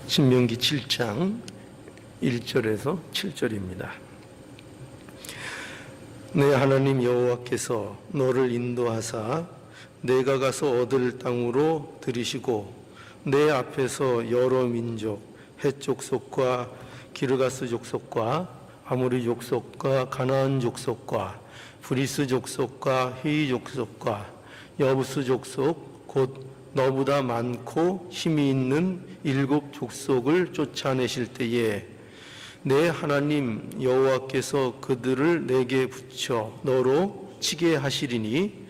신명기 7장 1절에서 7절입니다. 내 하나님 여호와께서 너를 인도하사 내가 가서 얻을 땅으로 들이시고 내 앞에서 여러 민족 헷 족속과 기르가스 족속과 아모리 족속과 가나안 족속과 브리스 족속과 히위 족속과 여부스 족속 곧 너보다 많고 힘이 있는 7 족속을 쫓아내실 때에 내 하나님 여호와께서 그들을 내게 붙여 너로 치게 하시리니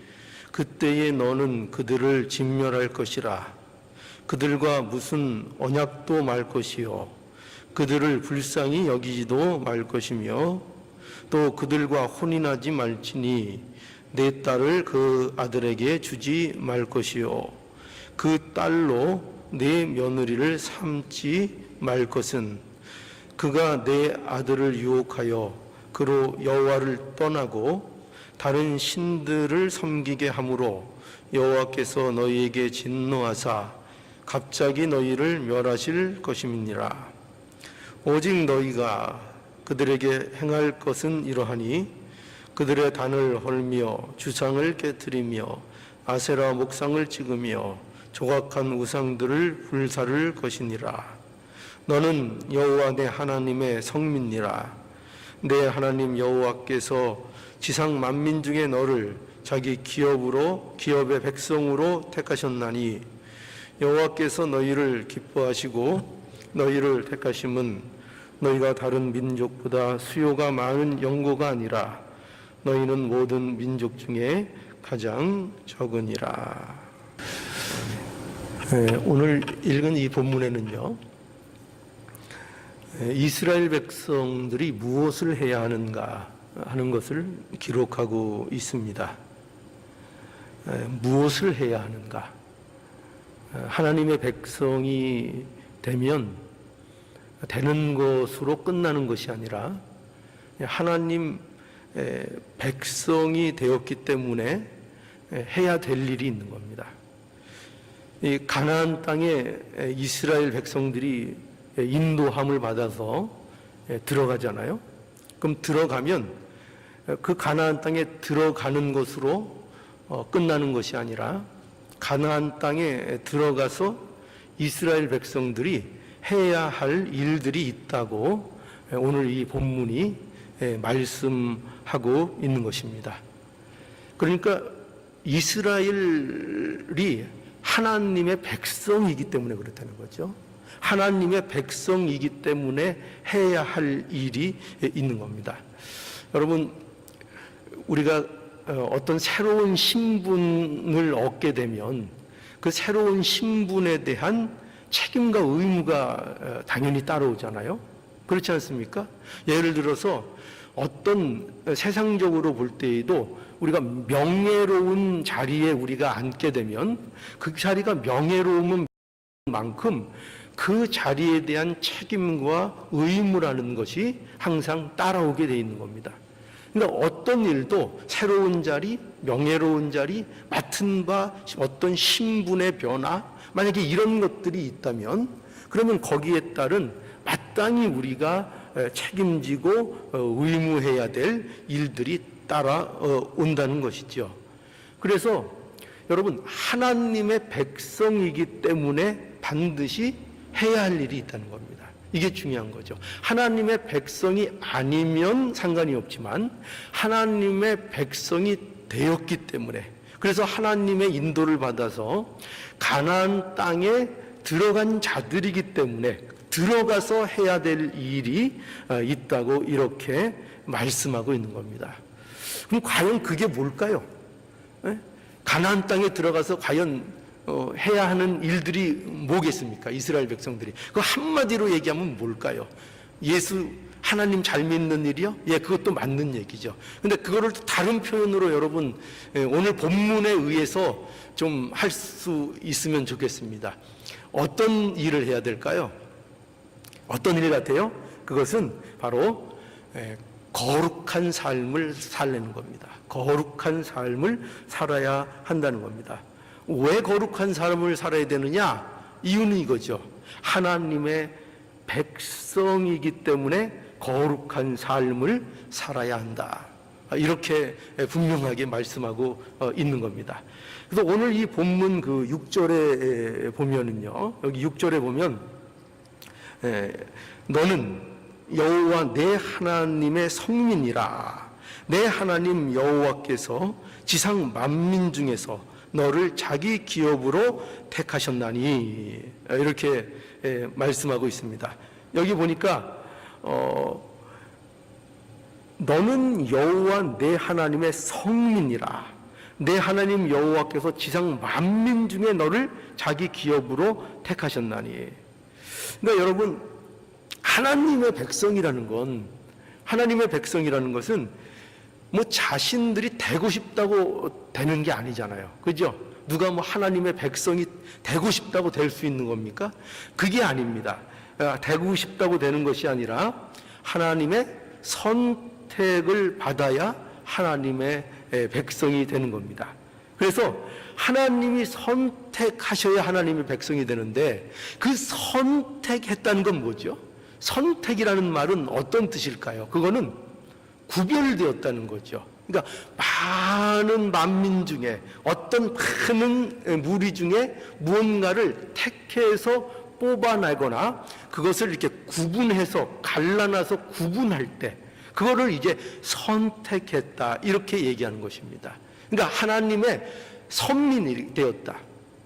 그때에 너는 그들을 진멸할 것이라. 그들과 무슨 언약도 말 것이요 그들을 불쌍히 여기지도 말 것이며 또 그들과 혼인하지 말지니 내 딸을 그 아들에게 주지 말 것이요 그 딸로 내 며느리를 삼지 말 것은 그가 내 아들을 유혹하여 그로 여호와를 떠나고 다른 신들을 섬기게 하므로 여호와께서 너희에게 진노하사 갑자기 너희를 멸하실 것임이니라. 오직 너희가 그들에게 행할 것은 이러하니 그들의 단을 헐며 주상을 깨뜨리며 아세라 목상을 찍으며 조각한 우상들을 불사를 것이니라. 너는 여호와 내 하나님의 성민이라. 내 하나님 여호와께서 지상 만민 중에 너를 자기 기업의 백성으로 택하셨나니 여호와께서 너희를 기뻐하시고 너희를 택하심은 너희가 다른 민족보다 수요가 많은 연고가 아니라 너희는 모든 민족 중에 가장 적으니라. 오늘 읽은 이 본문에는요, 이스라엘 백성들이 무엇을 해야 하는가 하는 것을 기록하고 있습니다. 무엇을 해야 하는가? 하나님의 백성이 되면 되는 것으로 끝나는 것이 아니라 하나님 백성이 되었기 때문에 해야 될 일이 있는 겁니다. 이 가나안 땅에 이스라엘 백성들이 인도함을 받아서 들어가잖아요. 그럼 들어가면 그 가나안 땅에 들어가는 것으로 끝나는 것이 아니라 가나안 땅에 들어가서 이스라엘 백성들이 해야 할 일들이 있다고 오늘 이 본문이 말씀하고 있는 것입니다. 그러니까 이스라엘이 하나님의 백성이기 때문에 그렇다는 거죠. 하나님의 백성이기 때문에 해야 할 일이 있는 겁니다. 여러분, 우리가 어떤 새로운 신분을 얻게 되면 그 새로운 신분에 대한 책임과 의무가 당연히 따라오잖아요. 그렇지 않습니까? 예를 들어서 어떤 세상적으로 볼 때에도 우리가 명예로운 자리에 우리가 앉게 되면 그 자리가 명예로운 만큼 그 자리에 대한 책임과 의무라는 것이 항상 따라오게 돼 있는 겁니다. 그러니까 어떤 일도 새로운 자리, 명예로운 자리, 맡은 바 어떤 신분의 변화, 만약에 이런 것들이 있다면 그러면 거기에 따른 마땅히 우리가 책임지고 의무해야 될 일들이 따라온다는 것이죠. 그래서 여러분, 하나님의 백성이기 때문에 반드시 해야 할 일이 있다는 겁니다. 이게 중요한 거죠. 하나님의 백성이 아니면 상관이 없지만 하나님의 백성이 되었기 때문에, 그래서 하나님의 인도를 받아서 가나안 땅에 들어간 자들이기 때문에 들어가서 해야 될 일이 있다고 이렇게 말씀하고 있는 겁니다. 그럼 과연 그게 뭘까요? 가나안 땅에 들어가서 과연 해야 하는 일들이 뭐겠습니까? 이스라엘 백성들이. 그 한마디로 얘기하면 뭘까요? 하나님 잘 믿는 일이요? 예, 그것도 맞는 얘기죠. 근데 그거를 다른 표현으로 여러분, 오늘 본문에 의해서 좀 할 수 있으면 좋겠습니다. 어떤 일을 해야 될까요? 어떤 일 같아요? 그것은 바로 거룩한 삶을 살려는 겁니다. 거룩한 삶을 살아야 한다는 겁니다. 왜 거룩한 삶을 살아야 되느냐? 이유는 이거죠. 하나님의 백성이기 때문에 거룩한 삶을 살아야 한다. 이렇게 분명하게 말씀하고 있는 겁니다. 그래서 오늘 이 본문 그 6절에 보면은요, 여기 6절에 보면 너는 여호와 내 하나님의 성민이라. 내 하나님 여호와께서 지상 만민 중에서 너를 자기 기업으로 택하셨나니, 이렇게 말씀하고 있습니다. 여기 보니까 너는 여호와 내 하나님의 성민이라. 내 하나님 여호와께서 지상 만민 중에 너를 자기 기업으로 택하셨나니. 그러니까 여러분, 하나님의 백성이라는 것은 뭐 자신들이 되고 싶다고 되는 게 아니잖아요. 그죠? 누가 뭐 하나님의 백성이 되고 싶다고 될 수 있는 겁니까? 그게 아닙니다. 되고 싶다고 되는 것이 아니라 하나님의 선택을 받아야 하나님의 백성이 되는 겁니다. 그래서 하나님이 선택하셔야 하나님의 백성이 되는데, 그 선택했다는 건 뭐죠? 선택이라는 말은 어떤 뜻일까요? 그거는 구별되었다는 거죠. 그러니까 많은 만민 중에, 어떤 많은 무리 중에 무언가를 택해서 뽑아내거나 그것을 이렇게 구분해서 갈라놔서 구분할 때 그거를 이제 선택했다, 이렇게 얘기하는 것입니다. 그러니까 하나님의 선민이 되었다,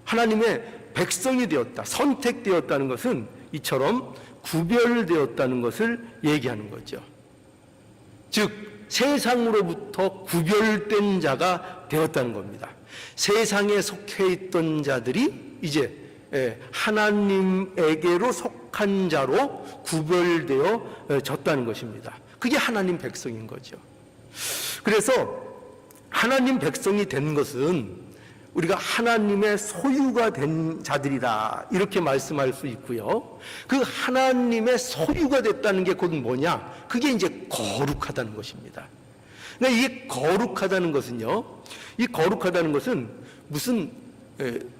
하나님의 백성이 되었다, 선택되었다는 것은 이처럼 구별되었다는 것을 얘기하는 거죠. 즉 세상으로부터 구별된 자가 되었다는 겁니다. 세상에 속해 있던 자들이 이제 하나님에게로 속한 자로 구별되어졌다는 것입니다. 그게 하나님 백성인 거죠. 그래서 하나님 백성이 된 것은 우리가 하나님의 소유가 된 자들이다, 이렇게 말씀할 수 있고요. 그 하나님의 소유가 됐다는 게 곧 뭐냐? 그게 이제 거룩하다는 것입니다. 그러니까 이게 거룩하다는 것은요, 이 거룩하다는 것은 무슨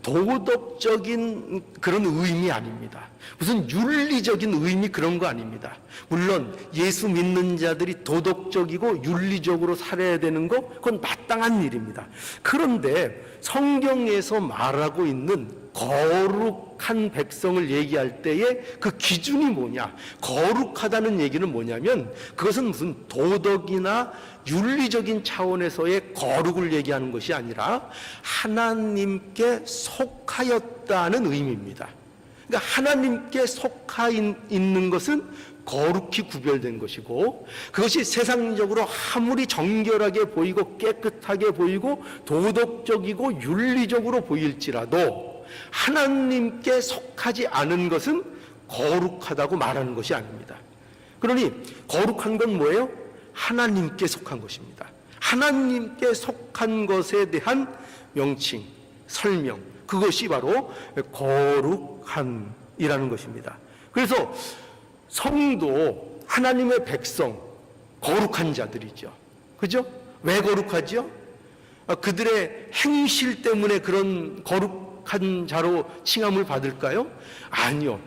도덕적인 그런 의미 아닙니다. 무슨 윤리적인 의미 그런 거 아닙니다. 물론 예수 믿는 자들이 도덕적이고 윤리적으로 살아야 되는 거, 그건 마땅한 일입니다. 그런데 성경에서 말하고 있는 거룩한 백성을 얘기할 때에 그 기준이 뭐냐? 거룩하다는 얘기는 뭐냐면, 그것은 무슨 도덕이나 윤리적인 차원에서의 거룩을 얘기하는 것이 아니라 하나님께 속하였다는 의미입니다. 그러니까 하나님께 속하 있는 것은 거룩히 구별된 것이고, 그것이 세상적으로 아무리 정결하게 보이고 깨끗하게 보이고 도덕적이고 윤리적으로 보일지라도 하나님께 속하지 않은 것은 거룩하다고 말하는 것이 아닙니다. 그러니 거룩한 건 뭐예요? 하나님께 속한 것입니다. 하나님께 속한 것에 대한 명칭, 설명, 그것이 바로 거룩함이라는 것입니다. 그래서 성도, 하나님의 백성, 거룩한 자들이죠. 그죠? 왜 거룩하죠? 그들의 행실 때문에 그런 거룩한 자로 칭함을 받을까요? 아니요.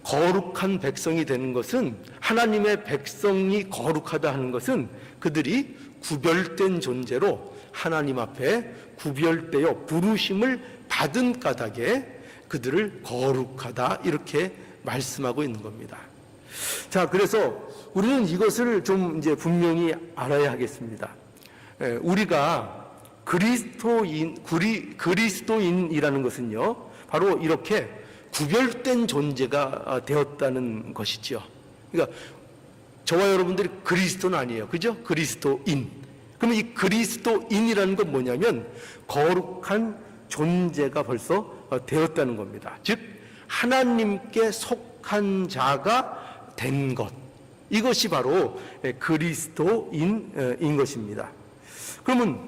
거룩한 백성이 되는 것은, 하나님의 백성이 거룩하다 하는 것은 그들이 구별된 존재로 하나님 앞에 구별되어 부르심을 받은 까닭에 그들을 거룩하다, 이렇게 말씀하고 있는 겁니다. 자, 그래서 우리는 이것을 좀 이제 분명히 알아야 하겠습니다. 우리가 그리스도인이라는 것은요, 바로 이렇게 구별된 존재가 되었다는 것이죠. 그러니까 저와 여러분들이 그리스도는 아니에요. 그죠? 그리스도인. 그러면 이 그리스도인이라는 건 뭐냐면 거룩한 존재가 벌써 되었다는 겁니다. 즉 하나님께 속한 자가 된 것, 이것이 바로 그리스도인인 것입니다. 그러면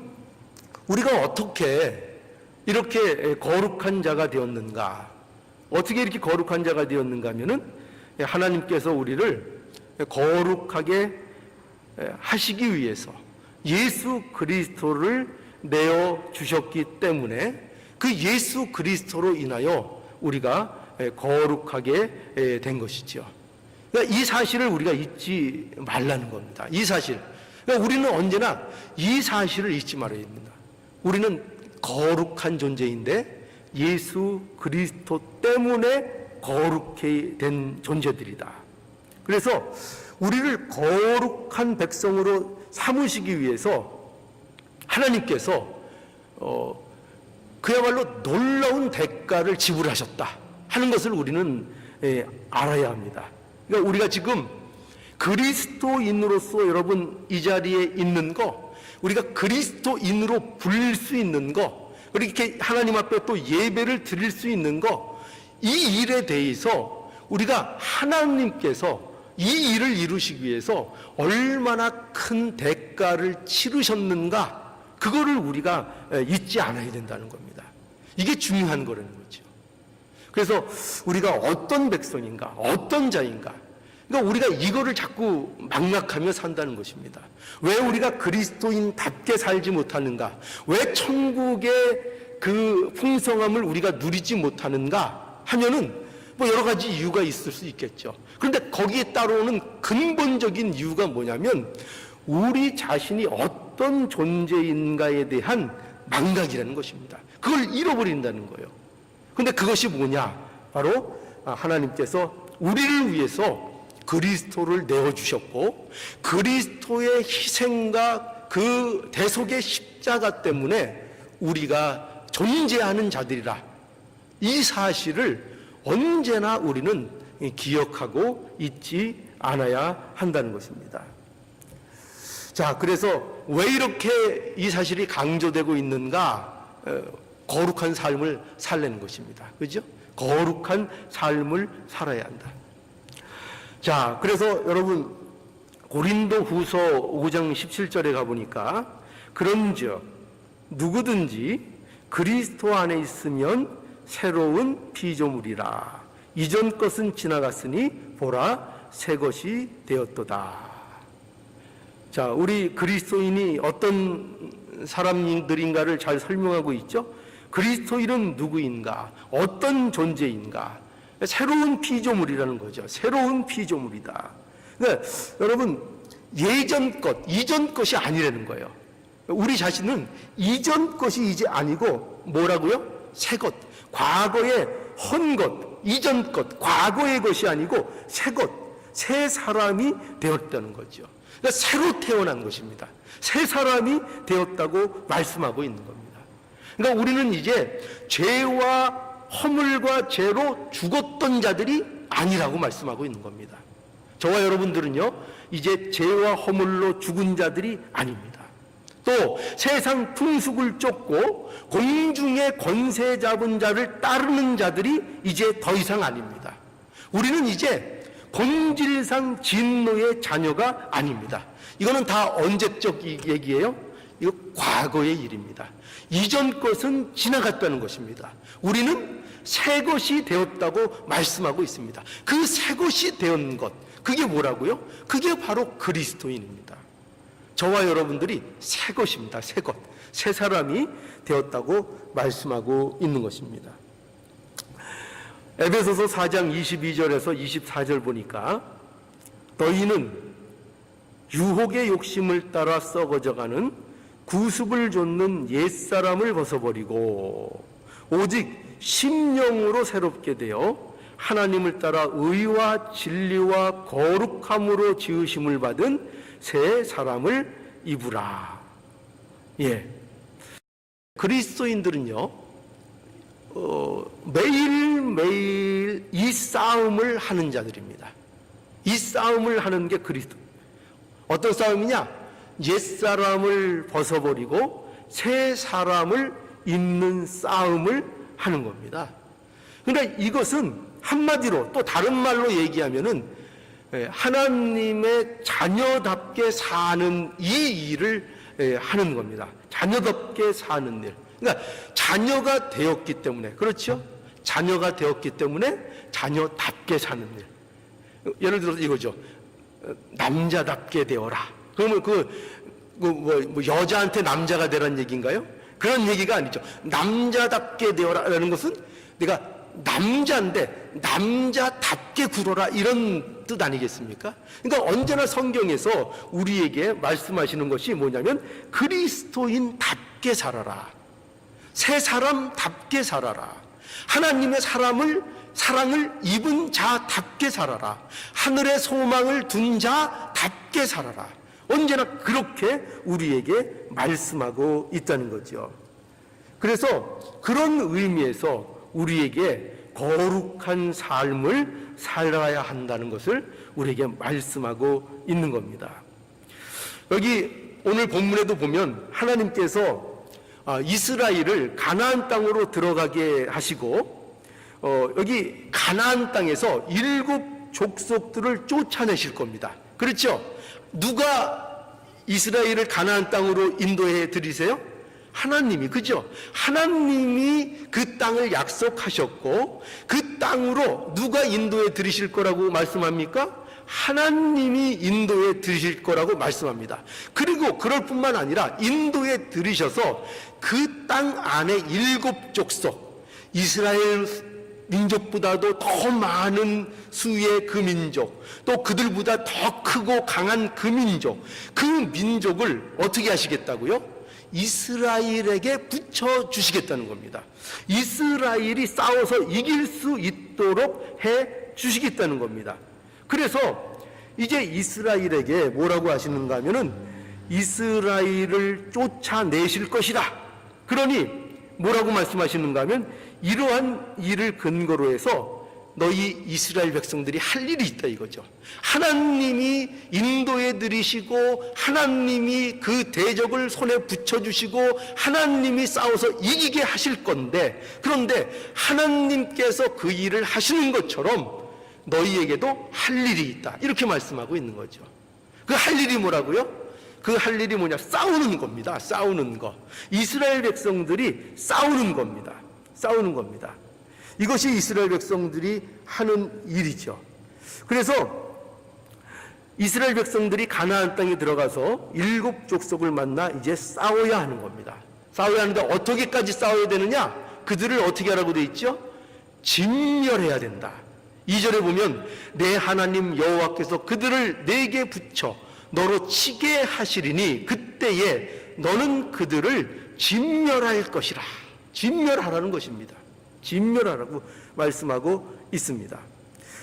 우리가 어떻게 이렇게 거룩한 자가 되었는가? 어떻게 이렇게 거룩한 자가 되었는가 하면은, 하나님께서 우리를 거룩하게 하시기 위해서 예수 그리스도를 내어 주셨기 때문에 그 예수 그리스도로 인하여 우리가 거룩하게 된 것이죠. 그러니까 이 사실을 우리가 잊지 말라는 겁니다. 이 사실. 그러니까 우리는 언제나 이 사실을 잊지 말아야 됩니다. 우리는 거룩한 존재인데 예수 그리스도 때문에 거룩해 된 존재들이다. 그래서 우리를 거룩한 백성으로 삼으시기 위해서 하나님께서 그야말로 놀라운 대가를 지불하셨다 하는 것을 우리는 알아야 합니다. 그러니까 우리가 지금 그리스도인으로서 여러분 이 자리에 있는 거, 우리가 그리스도인으로 불릴 수 있는 거, 이렇게 하나님 앞에 또 예배를 드릴 수 있는 거, 이 일에 대해서 우리가 하나님께서 이 일을 이루시기 위해서 얼마나 큰 대가를 치르셨는가, 그거를 우리가 잊지 않아야 된다는 겁니다. 이게 중요한 거라는 거죠. 그래서 우리가 어떤 백성인가, 어떤 자인가, 그러니까 우리가 이거를 자꾸 망각하며 산다는 것입니다. 왜 우리가 그리스도인답게 살지 못하는가? 왜 천국의 그 풍성함을 우리가 누리지 못하는가 하면은 뭐 여러 가지 이유가 있을 수 있겠죠. 그런데 거기에 따라오는 근본적인 이유가 뭐냐면 우리 자신이 어떤 존재인가에 대한 망각이라는 것입니다. 그걸 잃어버린다는 거예요. 그런데 그것이 뭐냐? 바로 하나님께서 우리를 위해서 그리스도를 내어주셨고 그리스도의 희생과 그 대속의 십자가 때문에 우리가 존재하는 자들이라, 이 사실을 언제나 우리는 기억하고 잊지 않아야 한다는 것입니다. 자, 그래서 왜 이렇게 이 사실이 강조되고 있는가? 거룩한 삶을 살려는 것입니다. 그죠? 거룩한 삶을 살아야 한다. 자, 그래서 여러분 고린도 후서 5장 17절에 가보니까 그런즉 누구든지 그리스도 안에 있으면 새로운 피조물이라. 이전 것은 지나갔으니 보라 새 것이 되었도다. 자, 우리 그리스도인이 어떤 사람들인가를 잘 설명하고 있죠. 그리스도인은 누구인가? 어떤 존재인가? 새로운 피조물이라는 거죠. 새로운 피조물이다. 그러니까 여러분 예전 것, 이전 것이 아니라는 거예요. 우리 자신은 이전 것이 이제 아니고 뭐라고요? 새 것, 과거의 헌 것, 이전 것, 과거의 것이 아니고 새 것, 새 사람이 되었다는 거죠. 그러니까 새로 태어난 것입니다. 새 사람이 되었다고 말씀하고 있는 겁니다. 그러니까 우리는 이제 죄와 허물과 죄로 죽었던 자들이 아니라고 말씀하고 있는 겁니다. 저와 여러분들은요, 이제 죄와 허물로 죽은 자들이 아닙니다. 또 세상 풍습을 쫓고 공중의 권세 잡은 자를 따르는 자들이 이제 더 이상 아닙니다. 우리는 이제 본질상 진노의 자녀가 아닙니다. 이거는 다 언제적 얘기예요? 이거 과거의 일입니다. 이전 것은 지나갔다는 것입니다. 우리는 새 것이 되었다고 말씀하고 있습니다. 그 새 것이 되었는 것, 그게 뭐라고요? 그게 바로 그리스도인입니다. 저와 여러분들이 새 것입니다. 새 것, 새 사람이 되었다고 말씀하고 있는 것입니다. 에베소서 4장 22절에서 24절 보니까 너희는 유혹의 욕심을 따라 썩어져가는 구습을 좇는 옛사람을 벗어버리고 오직 심령으로 새롭게 되어 하나님을 따라 의와 진리와 거룩함으로 지으심을 받은 새 사람을 입으라. 예. 그리스도인들은요, 매일매일 이 싸움을 하는 자들입니다. 이 싸움을 하는 게 그리스도. 어떤 싸움이냐? 옛사람을 벗어버리고 새 사람을 입는 싸움을 하는 겁니다. 그러니까 이것은 한마디로 또 다른 말로 얘기하면은 하나님의 자녀답게 사는 이 일을 하는 겁니다. 자녀답게 사는 일. 그러니까 자녀가 되었기 때문에, 그렇죠? 자녀가 되었기 때문에 자녀답게 사는 일. 예를 들어서 이거죠. 남자답게 되어라. 그러면 여자한테 남자가 되라는 얘기인가요? 그런 얘기가 아니죠. 남자답게 되어라라는 것은 내가 남자인데 남자답게 굴어라, 이런 뜻 아니겠습니까? 그러니까 언제나 성경에서 우리에게 말씀하시는 것이 뭐냐면 그리스도인답게 살아라, 새 사람답게 살아라, 하나님의 사랑을 입은 자답게 살아라, 하늘의 소망을 둔 자답게 살아라. 언제나 그렇게 우리에게 말씀하고 있다는 거죠. 그래서 그런 의미에서 우리에게 거룩한 삶을 살아야 한다는 것을 우리에게 말씀하고 있는 겁니다. 여기 오늘 본문에도 보면 하나님께서 이스라엘을 가나안 땅으로 들어가게 하시고 여기 가나안 땅에서 7 족속들을 쫓아내실 겁니다. 그렇죠? 누가 이스라엘을 가나안 땅으로 인도해 드리세요? 하나님이, 그죠? 하나님이 그 땅을 약속하셨고 그 땅으로 누가 인도해 드리실 거라고 말씀합니까? 하나님이 인도해 드리실 거라고 말씀합니다. 그리고 그럴 뿐만 아니라 인도해 드리셔서 그 땅 안에 7 족속, 이스라엘 민족보다도 더 많은 수의 그 민족, 또 그들보다 더 크고 강한 그 민족을 어떻게 하시겠다고요? 이스라엘에게 붙여주시겠다는 겁니다. 이스라엘이 싸워서 이길 수 있도록 해 주시겠다는 겁니다. 그래서 이제 이스라엘에게 뭐라고 하시는가 하면은 이스라엘을 쫓아내실 것이다. 그러니 뭐라고 말씀하시는가 하면 이러한 일을 근거로 해서 너희 이스라엘 백성들이 할 일이 있다 이거죠. 하나님이 인도해 드리시고 하나님이 그 대적을 손에 붙여주시고 하나님이 싸워서 이기게 하실 건데, 그런데 하나님께서 그 일을 하시는 것처럼 너희에게도 할 일이 있다, 이렇게 말씀하고 있는 거죠. 그 할 일이 뭐라고요? 그 할 일이 뭐냐? 싸우는 겁니다. 싸우는 거. 이스라엘 백성들이 싸우는 겁니다. 싸우는 겁니다. 이것이 이스라엘 백성들이 하는 일이죠. 그래서 이스라엘 백성들이 가나안 땅에 들어가서 7 족속을 만나 이제 싸워야 하는 겁니다. 싸워야 하는데 어떻게까지 싸워야 되느냐? 그들을 어떻게 하라고 돼 있죠? 진멸해야 된다. 2절에 보면 내 하나님 여호와께서 그들을 내게 붙여 너로 치게 하시리니 그때에 너는 그들을 진멸할 것이라. 진멸하라는 것입니다. 진멸하라고 말씀하고 있습니다.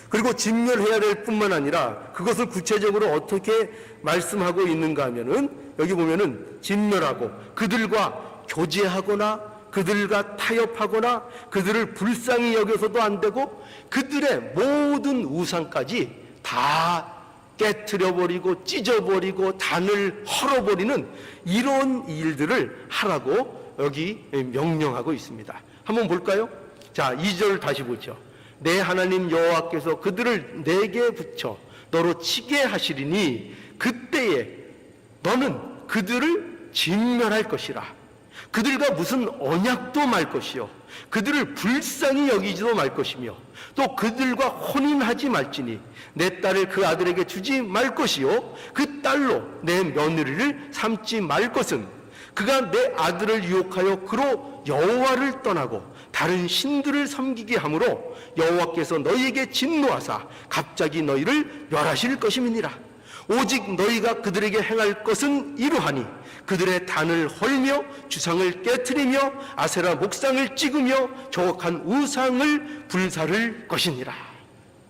그리고 진멸해야 될 뿐만 아니라 그것을 구체적으로 어떻게 말씀하고 있는가 하면은 여기 보면은 진멸하고 그들과 교제하거나 그들과 타협하거나 그들을 불쌍히 여겨서도 안 되고 그들의 모든 우상까지 다 깨트려버리고 찢어버리고 단을 헐어버리는 이런 일들을 하라고 여기 명령하고 있습니다. 한번 볼까요? 자, 2절 다시 보죠. 내 하나님 여호와께서 그들을 내게 붙여 너로 치게 하시리니 그때에 너는 그들을 진멸할 것이라. 그들과 무슨 언약도 말 것이요 그들을 불쌍히 여기지도 말 것이며 또 그들과 혼인하지 말지니 내 딸을 그 아들에게 주지 말 것이요 그 딸로 내 며느리를 삼지 말 것은 그가 내 아들을 유혹하여 그로 여호와를 떠나고 다른 신들을 섬기게 하므로 여호와께서 너희에게 진노하사 갑자기 너희를 멸하실 것임이니라. 오직 너희가 그들에게 행할 것은 이러하니 그들의 단을 헐며 주상을 깨트리며 아세라 목상을 찍으며 조각한 우상을 불사를 것이니라.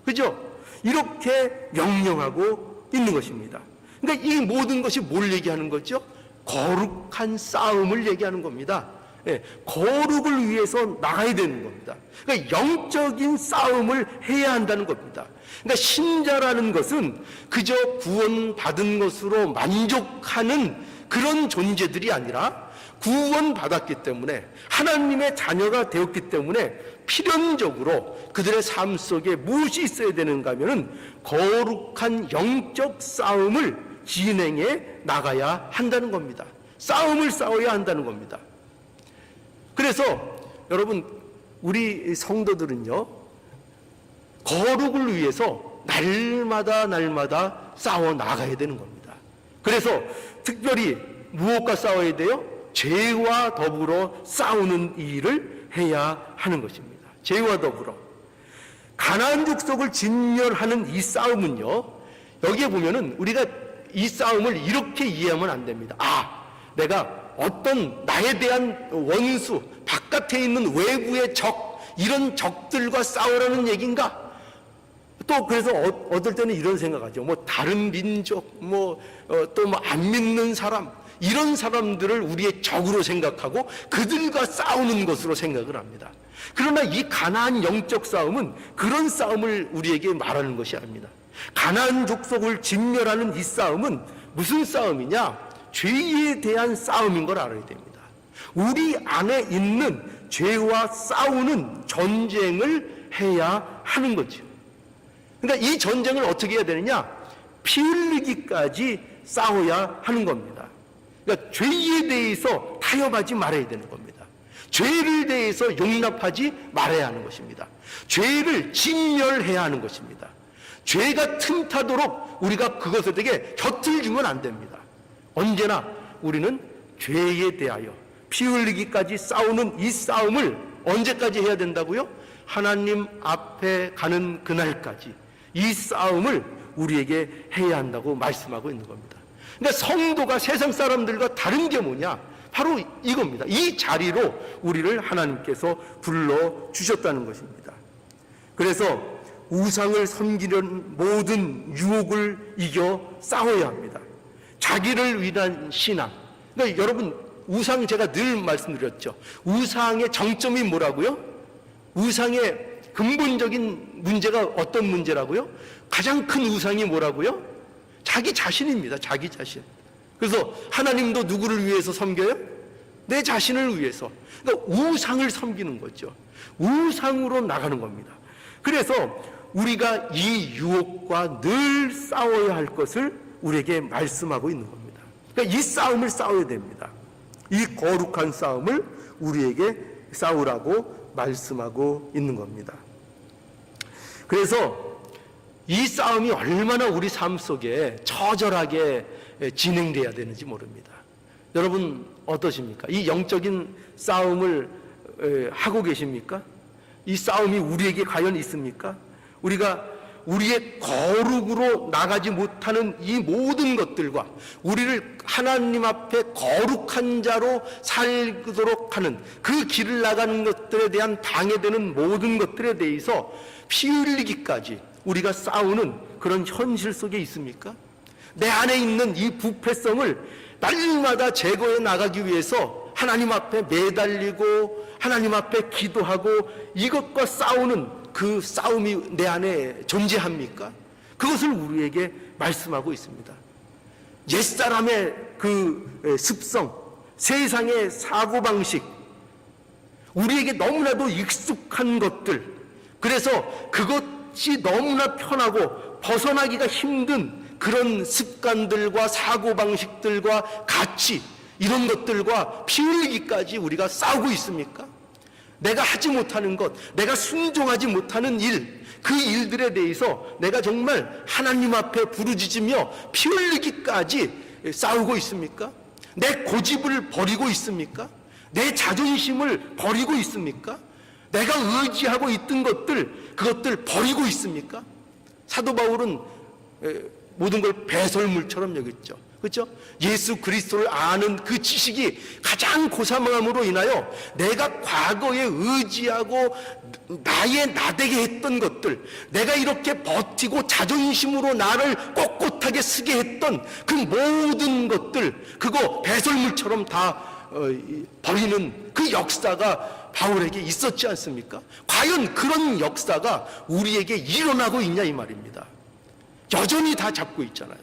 그죠? 이렇게 명령하고 있는 것입니다. 그러니까 이 모든 것이 뭘 얘기하는 거죠? 거룩한 싸움을 얘기하는 겁니다. 예, 거룩을 위해서 나가야 되는 겁니다. 그러니까 영적인 싸움을 해야 한다는 겁니다. 그러니까 신자라는 것은 그저 구원받은 것으로 만족하는 그런 존재들이 아니라 구원받았기 때문에 하나님의 자녀가 되었기 때문에 필연적으로 그들의 삶 속에 무엇이 있어야 되는가 하면은 거룩한 영적 싸움을 진행해 나가야 한다는 겁니다. 싸움을 싸워야 한다는 겁니다. 그래서 여러분 우리 성도들은요 거룩을 위해서 날마다 싸워 나가야 되는 겁니다. 그래서 특별히 무엇과 싸워야 돼요? 죄와 더불어 싸우는 일을 해야 하는 것입니다. 죄와 더불어 가나안 족속을 진멸하는 이 싸움은요, 여기에 보면은 우리가 이 싸움을 이렇게 이해하면 안 됩니다. 내가 어떤 나에 대한 원수, 바깥에 있는 외부의 적, 이런 적들과 싸우라는 얘기인가? 또 그래서 어떨 때는 이런 생각하죠. 다른 민족, 또 안 믿는 사람, 이런 사람들을 우리의 적으로 생각하고 그들과 싸우는 것으로 생각을 합니다. 그러나 이 가나안 영적 싸움은 그런 싸움을 우리에게 말하는 것이 아닙니다. 가나안 족속을 진멸하는 이 싸움은 무슨 싸움이냐? 죄에 대한 싸움인 걸 알아야 됩니다. 우리 안에 있는 죄와 싸우는 전쟁을 해야 하는 거죠. 그러니까 이 전쟁을 어떻게 해야 되느냐? 피 흘리기까지 싸워야 하는 겁니다. 그러니까 죄에 대해서 타협하지 말아야 되는 겁니다. 죄를 대해서 용납하지 말아야 하는 것입니다. 죄를 진멸해야 하는 것입니다. 죄가 틈타도록 우리가 그것에게 곁을 주면 안 됩니다. 언제나 우리는 죄에 대하여 피 흘리기까지 싸우는 이 싸움을 언제까지 해야 된다고요? 하나님 앞에 가는 그날까지 이 싸움을 우리에게 해야 한다고 말씀하고 있는 겁니다. 그러니까 성도가 세상 사람들과 다른 게 뭐냐? 바로 이겁니다. 이 자리로 우리를 하나님께서 불러주셨다는 것입니다. 그래서 우상을 섬기는 모든 유혹을 이겨 싸워야 합니다. 자기를 위한 신앙. 그러니까 여러분, 우상 제가 늘 말씀드렸죠. 우상의 정점이 뭐라고요? 우상의 근본적인 문제가 어떤 문제라고요? 가장 큰 우상이 뭐라고요? 자기 자신입니다. 자기 자신. 그래서 하나님도 누구를 위해서 섬겨요? 내 자신을 위해서. 그러니까 우상을 섬기는 거죠. 우상으로 나가는 겁니다. 그래서 우리가 이 유혹과 늘 싸워야 할 것을 우리에게 말씀하고 있는 겁니다. 그러니까 이 싸움을 싸워야 됩니다. 이 거룩한 싸움을 우리에게 싸우라고 말씀하고 있는 겁니다. 그래서 이 싸움이 얼마나 우리 삶 속에 처절하게 진행돼야 되는지 모릅니다. 여러분 어떠십니까? 이 영적인 싸움을 하고 계십니까? 이 싸움이 우리에게 과연 있습니까? 우리가 우리의 거룩으로 나가지 못하는 이 모든 것들과 우리를 하나님 앞에 거룩한 자로 살도록 하는 그 길을 나가는 것들에 대한 방해되는 모든 것들에 대해서 피 흘리기까지 우리가 싸우는 그런 현실 속에 있습니까? 내 안에 있는 이 부패성을 날마다 제거해 나가기 위해서 하나님 앞에 매달리고 하나님 앞에 기도하고 이것과 싸우는 그 싸움이 내 안에 존재합니까? 그것을 우리에게 말씀하고 있습니다. 옛사람의 그 습성, 세상의 사고방식, 우리에게 너무나도 익숙한 것들, 그래서 그것이 너무나 편하고 벗어나기가 힘든 그런 습관들과 사고방식들과 가치, 이런 것들과 피 흘리기까지 우리가 싸우고 있습니까? 내가 하지 못하는 것, 내가 순종하지 못하는 일, 그 일들에 대해서 내가 정말 하나님 앞에 부르짖으며 피 흘리기까지 싸우고 있습니까? 내 고집을 버리고 있습니까? 내 자존심을 버리고 있습니까? 내가 의지하고 있던 것들, 그것들 버리고 있습니까? 사도 바울은 모든 걸 배설물처럼 여겼죠. 그렇죠? 예수 그리스도를 아는 그 지식이 가장 고사함으로 인하여 내가 과거에 의지하고 나의 나되게 했던 것들, 내가 이렇게 버티고 자존심으로 나를 꼿꼿하게 쓰게 했던 그 모든 것들, 그거 배설물처럼 다 버리는 그 역사가 바울에게 있었지 않습니까? 과연 그런 역사가 우리에게 일어나고 있냐 이 말입니다. 여전히 다 잡고 있잖아요.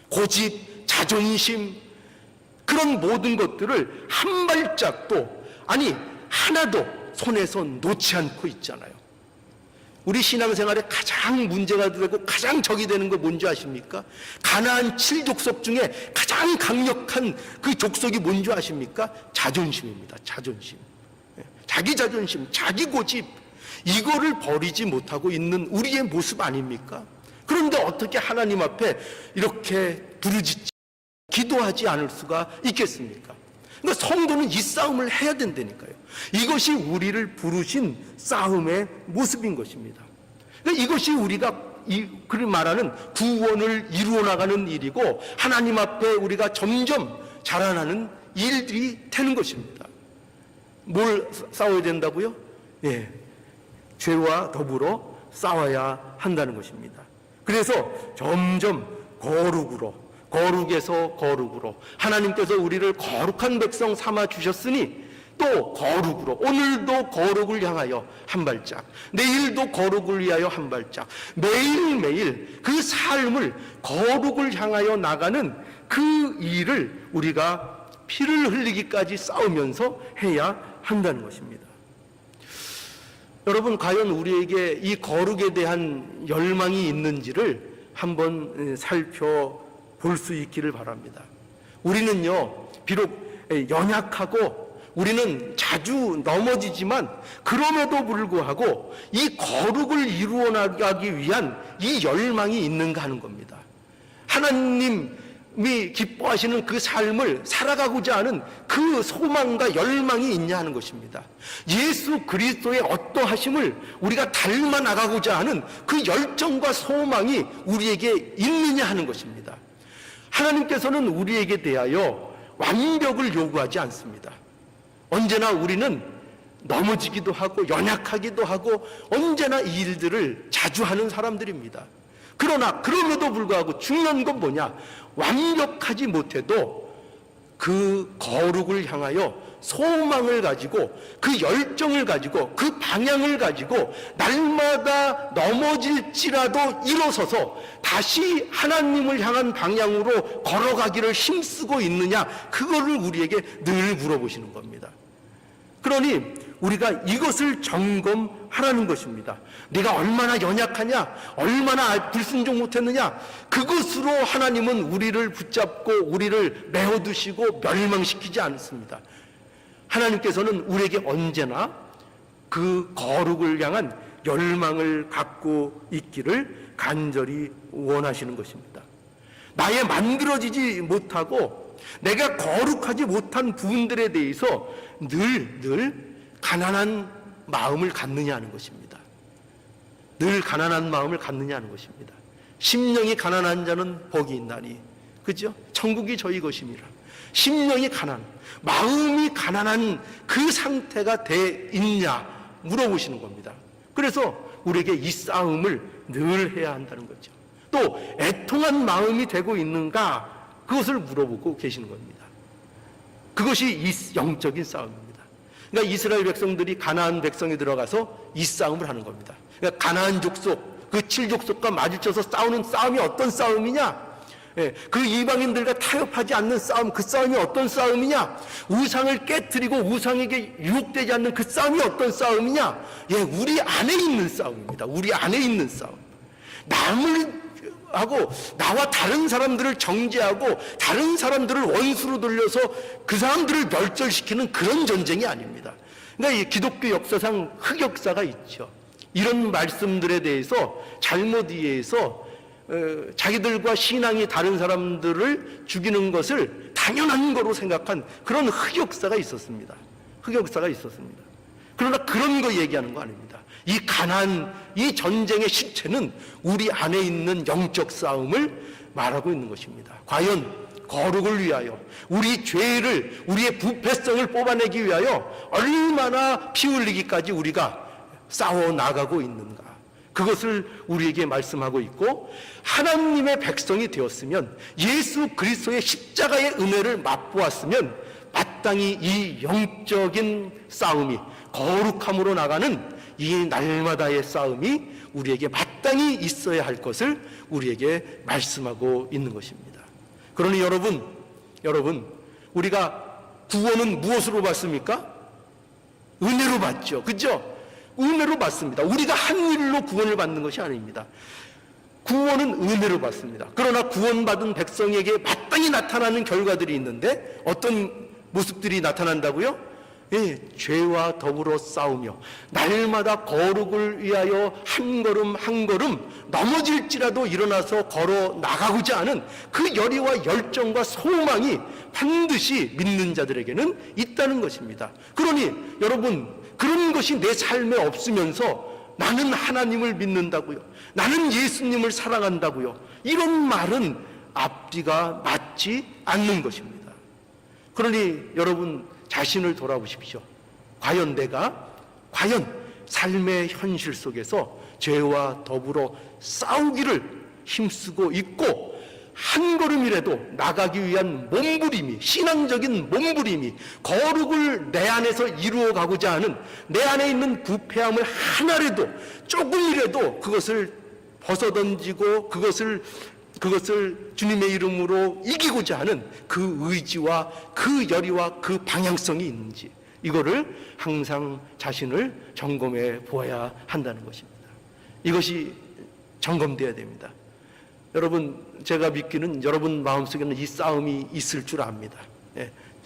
고집, 자존심, 그런 모든 것들을 한 발짝도, 아니 하나도 손에서 놓지 않고 있잖아요. 우리 신앙생활에 가장 문제가 되고 가장 적이 되는 거 뭔지 아십니까? 가나안 7족속 중에 가장 강력한 그 족속이 뭔지 아십니까? 자존심입니다. 자존심. 자기 자존심, 자기 고집, 이거를 버리지 못하고 있는 우리의 모습 아닙니까? 그런데 어떻게 하나님 앞에 이렇게 부르짖지, 기도하지 않을 수가 있겠습니까? 그러니까 성도는 이 싸움을 해야 된다니까요. 이것이 우리를 부르신 싸움의 모습인 것입니다. 그러니까 이것이 우리가 그 말하는 구원을 이루어 나가는 일이고 하나님 앞에 우리가 점점 자라나는 일들이 되는 것입니다. 뭘 싸워야 된다고요? 예, 죄와 더불어 싸워야 한다는 것입니다. 그래서 점점 거룩에서 거룩으로 하나님께서 우리를 거룩한 백성 삼아 주셨으니 또 거룩으로 오늘도 거룩을 향하여 한 발짝, 내일도 거룩을 위하여 한 발짝, 매일매일 그 삶을 거룩을 향하여 나가는 그 일을 우리가 피를 흘리기까지 싸우면서 해야 한다는 것입니다. 여러분, 과연 우리에게 이 거룩에 대한 열망이 있는지를 한번 살펴볼 수 있기를 바랍니다. 우리는요, 비록 연약하고 우리는 자주 넘어지지만 그럼에도 불구하고 이 거룩을 이루어 나가기 위한 이 열망이 있는가 하는 겁니다. 하나님이 기뻐하시는 그 삶을 살아가고자 하는 그 소망과 열망이 있냐 하는 것입니다. 예수 그리스도의 어떠하심을 우리가 닮아 나가고자 하는 그 열정과 소망이 우리에게 있느냐 하는 것입니다. 하나님께서는 우리에게 대하여 완벽을 요구하지 않습니다. 언제나 우리는 넘어지기도 하고 연약하기도 하고 언제나 이 일들을 자주 하는 사람들입니다. 그러나 그럼에도 불구하고 중요한 건 뭐냐? 완벽하지 못해도 그 거룩을 향하여 소망을 가지고 그 열정을 가지고 그 방향을 가지고 날마다 넘어질지라도 일어서서 다시 하나님을 향한 방향으로 걸어가기를 힘쓰고 있느냐, 그거를 우리에게 늘 물어보시는 겁니다. 그러니 우리가 이것을 점검하라는 것입니다. 내가 얼마나 연약하냐, 얼마나 불순종 못했느냐, 그것으로 하나님은 우리를 붙잡고 우리를 메어두시고 멸망시키지 않습니다. 하나님께서는 우리에게 언제나 그 거룩을 향한 열망을 갖고 있기를 간절히 원하시는 것입니다. 나의 만들어지지 못하고 내가 거룩하지 못한 부분들에 대해서 늘 가난한 마음을 갖느냐 하는 것입니다. 늘 가난한 마음을 갖느냐 하는 것입니다. 심령이 가난한 자는 복이 있나니, 그죠? 천국이 저희 것임이라. 심령이 마음이 가난한 그 상태가 돼 있냐 물어보시는 겁니다. 그래서 우리에게 이 싸움을 늘 해야 한다는 거죠. 또 애통한 마음이 되고 있는가, 그것을 물어보고 계시는 겁니다. 그것이 이 영적인 싸움입니다. 그러니까 이스라엘 백성들이 가나안 백성에 들어가서 이 싸움을 하는 겁니다. 그러니까 가나안 족속, 그 7족속과 마주쳐서 싸우는 싸움이 어떤 싸움이냐? 그 이방인들과 타협하지 않는 싸움, 그 싸움이 어떤 싸움이냐? 우상을 깨뜨리고 우상에게 유혹되지 않는 그 싸움이 어떤 싸움이냐? 우리 안에 있는 싸움입니다. 우리 안에 있는 싸움. 남을 하고 나와 다른 사람들을 정죄하고 다른 사람들을 원수로 돌려서 그 사람들을 멸절시키는 그런 전쟁이 아닙니다. 그러니까 이 기독교 역사상 흑역사가 있죠. 이런 말씀들에 대해서 잘못 이해해서 자기들과 신앙이 다른 사람들을 죽이는 것을 당연한 거로 생각한 그런 흑역사가 있었습니다. 그러나 그런 거 얘기하는 거 아닙니다. 이 가난, 이 전쟁의 실체는 우리 안에 있는 영적 싸움을 말하고 있는 것입니다. 과연 거룩을 위하여, 우리 죄를, 우리의 부패성을 뽑아내기 위하여 얼마나 피 흘리기까지 우리가 싸워 나가고 있는가, 그것을 우리에게 말씀하고 있고, 하나님의 백성이 되었으면, 예수 그리스도의 십자가의 은혜를 맛보았으면 마땅히 이 영적인 싸움이, 거룩함으로 나가는 이 날마다의 싸움이 우리에게 마땅히 있어야 할 것을 우리에게 말씀하고 있는 것입니다. 그러니 여러분, 우리가 구원은 무엇으로 받습니까? 은혜로 받죠. 그죠? 은혜로 받습니다. 우리가 한 일로 구원을 받는 것이 아닙니다. 구원은 은혜로 받습니다. 그러나 구원받은 백성에게 마땅히 나타나는 결과들이 있는데 어떤 모습들이 나타난다고요? 예, 죄와 더불어 싸우며 날마다 거룩을 위하여 한 걸음 한 걸음 넘어질지라도 일어나서 걸어 나가고자 하는 그 열의와 열정과 소망이 반드시 믿는 자들에게는 있다는 것입니다. 그러니 여러분, 그런 것이 내 삶에 없으면서 나는 하나님을 믿는다고요, 나는 예수님을 사랑한다고요, 이런 말은 앞뒤가 맞지 않는 것입니다. 그러니 여러분 자신을 돌아보십시오. 과연 내가 삶의 현실 속에서 죄와 더불어 싸우기를 힘쓰고 있고, 한 걸음이라도 나가기 위한 몸부림이, 신앙적인 몸부림이, 거룩을 내 안에서 이루어가고자 하는 내 안에 있는 부패함을 하나라도, 조금이라도 그것을 벗어던지고 그것을 주님의 이름으로 이기고자 하는 그 의지와 그 열의와 그 방향성이 있는지, 이거를 항상 자신을 점검해 보아야 한다는 것입니다. 이것이 점검되어야 됩니다. 여러분, 제가 믿기는 여러분 마음속에는 이 싸움이 있을 줄 압니다.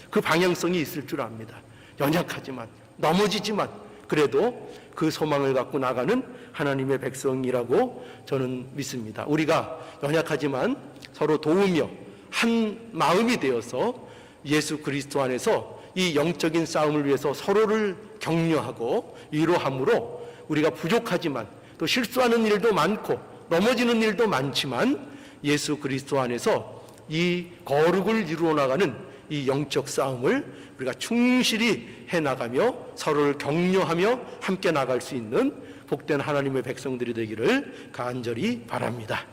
그 방향성이 있을 줄 압니다. 연약하지만, 넘어지지만 그래도 그 소망을 갖고 나가는 하나님의 백성이라고 저는 믿습니다. 우리가 연약하지만 서로 도우며 한 마음이 되어서 예수 그리스도 안에서 이 영적인 싸움을 위해서 서로를 격려하고 위로함으로, 우리가 부족하지만 또 실수하는 일도 많고 넘어지는 일도 많지만 예수 그리스도 안에서 이 거룩을 이루어 나가는 이 영적 싸움을 우리가 충실히 해나가며 서로를 격려하며 함께 나갈 수 있는 복된 하나님의 백성들이 되기를 간절히 바랍니다.